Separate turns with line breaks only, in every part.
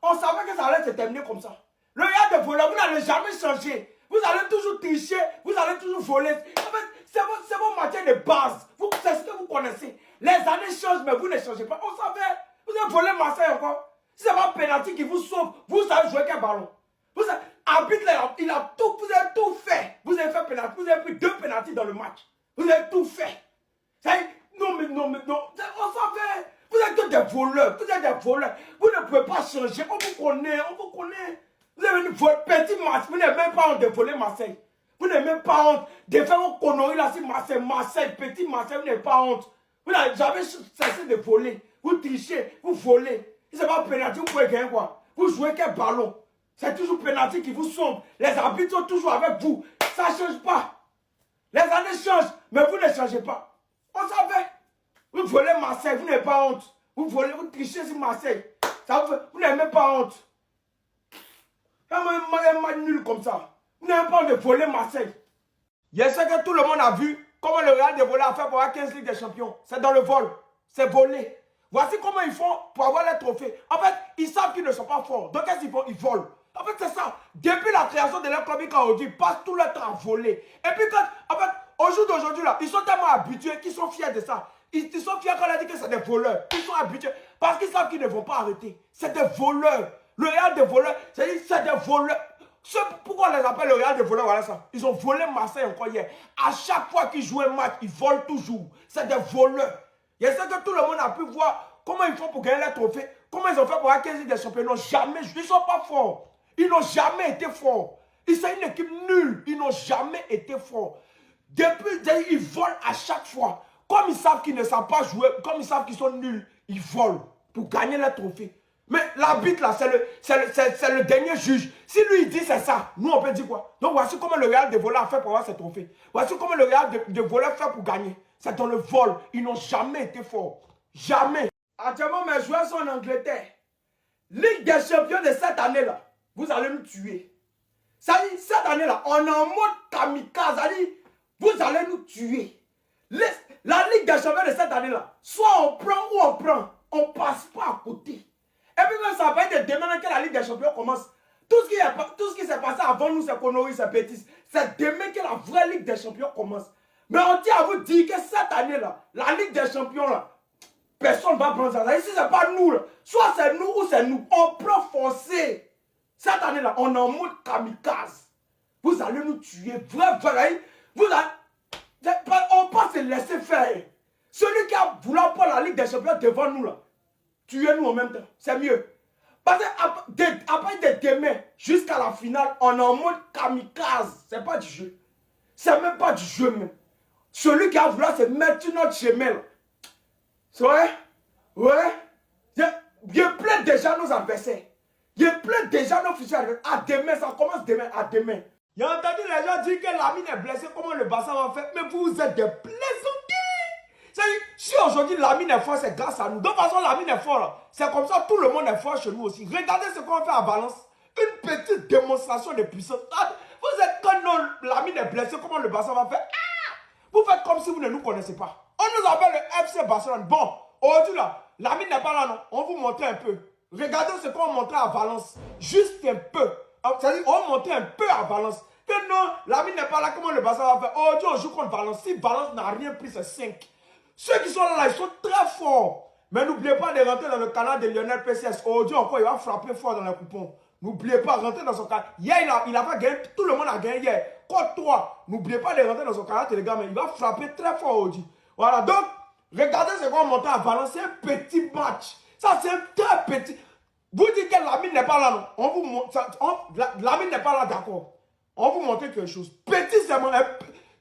On savait que ça allait se terminer comme ça. Le Real de voleur, vous n'allez jamais changer. Vous allez toujours tricher, vous allez toujours voler. En fait, c'est vos matières de base. C'est ce que vous connaissez. Les années changent, mais vous ne changez pas. On savait. Vous avez volé Marseille encore. Si c'est pas un pénalty qui vous sauve, vous savez jouer quel ballon. Vous avez, arbitre, il a tout, vous avez tout fait. Vous avez fait pénalty, vous avez pris 2 pénaltys dans le match. Vous avez tout fait. Non. On savait. Vous êtes tous des voleurs. Vous êtes des voleurs. Vous ne pouvez pas changer. On vous connaît. Vous avez une petit Marseille. Vous n'avez même pas honte de voler Marseille. Vous n'avez même pas honte de faire vos conneries là sur Marseille. Marseille, petit Marseille, vous n'avez pas honte. Vous n'avez jamais cessé de voler. Vous trichez, vous volez. Si ce n'est pas pénalty, vous pouvez gagner quoi? Vous jouez quel ballon? C'est toujours pénalty qui vous sombre. Les arbitres sont toujours avec vous. Ça ne change pas. Les années changent, mais vous ne changez pas. On savait. Vous volez Marseille, vous n'avez pas honte. Vous volez, vous trichez sur Marseille. Vous n'avez même pas honte. Un match nul comme ça. Vous n'avez pas honte de voler Marseille. Je sais que tout le monde a vu comment le Real de voler a fait pour avoir 15 Ligues des Champions. C'est dans le vol. C'est volé. Voici comment ils font pour avoir les trophées. En fait, ils savent qu'ils ne sont pas forts. Donc, qu'est-ce qu'ils font? Ils volent. En fait, c'est ça. Depuis la création de leur club, ils passent tout leur temps à voler. Et puis, en fait, au jour d'aujourd'hui, là, ils sont tellement habitués qu'ils sont fiers de ça. Ils sont fiers quand on a dit que c'est des voleurs. Ils sont habitués. Parce qu'ils savent qu'ils ne vont pas arrêter. C'est des voleurs. Le Real des voleurs, c'est des voleurs. Pourquoi on les appelle le Real des voleurs? Voilà ça. Ils ont volé Marseille encore hier. À chaque fois qu'ils jouent un match, ils volent toujours. C'est des voleurs. Je sais que tout le monde a pu voir comment ils font pour gagner les trophées. Comment ils ont fait pour avoir 15 des champions. Ils n'ont jamais joué. Ils ne sont pas forts. Ils n'ont jamais été forts. C'est une équipe nulle. Ils n'ont jamais été forts. Depuis, ils volent à chaque fois. Comme ils savent qu'ils ne savent pas jouer, comme ils savent qu'ils sont nuls, ils volent pour gagner les trophées. Mais l'arbitre là, c'est le dernier juge. Si lui il dit c'est ça, nous on peut dire quoi? Donc voici comment le Real de voleurs a fait pour avoir ces trophées. Voici comment le Real de voleurs fait pour gagner. C'est dans le vol. Ils n'ont jamais été forts. Jamais. Actuellement, mes joueurs sont en Angleterre. Ligue des champions de cette année-là, vous allez nous tuer. Ça dit, cette année-là, on est en mode kamikaze. Ça dit, vous allez nous tuer. La Ligue des champions de cette année-là, soit on prend ou on prend. On ne passe pas à côté. Et puis même ça va être demain que la Ligue des champions commence. Tout ce qui s'est passé avant nous, c'est conneries, c'est bêtises. C'est demain que la vraie Ligue des champions commence. Mais on tient à vous dire que cette année-là, la Ligue des champions, là, personne ne va prendre ça. Ici, ce n'est pas nous. Là. Soit c'est nous ou c'est nous. On prend forcer. Cette année-là, on est en mode kamikaze. Vous allez nous tuer. Vrai. On ne peut pas se laisser faire. Celui qui a voulu prendre la Ligue des champions devant nous, là, tuez-nous en même temps. C'est mieux. Parce qu'après de demain jusqu'à la finale, on est en mode kamikaze. Ce n'est pas du jeu. C'est même pas du jeu même. Celui qui a voulu se mettre sur notre chemin. C'est vrai? Ouais. Je plains déjà nos adversaires. Je plains déjà nos futurs adversaires. À demain, ça commence demain, à demain. J'ai entendu les gens dire que Lamine est blessé, comment le Barça va faire? Mais vous êtes des plaisanteries. Si aujourd'hui Lamine est fort, c'est grâce à nous. De toute façon, Lamine est fort. C'est comme ça, tout le monde est fort chez nous aussi. Regardez ce qu'on fait à Valence. Une petite démonstration de puissance. Vous êtes quand Lamine est blessé, comment le Barça va faire? Vous faites comme si vous ne nous connaissez pas. On nous appelle le FC Barcelone. Bon, aujourd'hui là, Lamine n'est pas là, non? On vous montre un peu. Regardez ce qu'on montrait à Valence. Juste un peu. C'est-à-dire, on montrait un peu à Valence. Que non, Lamine n'est pas là, comment le Barça va faire? Aujourd'hui, on joue contre Valence. Si Valence n'a rien pris, c'est 5. Ceux qui sont là, ils sont très forts. Mais n'oubliez pas de rentrer dans le canal de Lionel PCS. Aujourd'hui encore, il va frapper fort dans les coupons. N'oubliez pas de rentrer dans son canal. Hier, il a pas gagné. Tout le monde a gagné hier. Contre 3. N'oubliez pas de rentrer dans son canal Telegram. Il va frapper très fort aujourd'hui. Voilà. Donc, regardez ce qu'on monte à Valence. C'est un petit match. Ça, c'est un très petit. Vous dites que Lamine n'est pas là, non? On vous montre. Lamine n'est pas là, d'accord. On vous montre quelque chose. Petit seulement.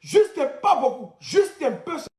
Juste pas beaucoup. Juste un peu.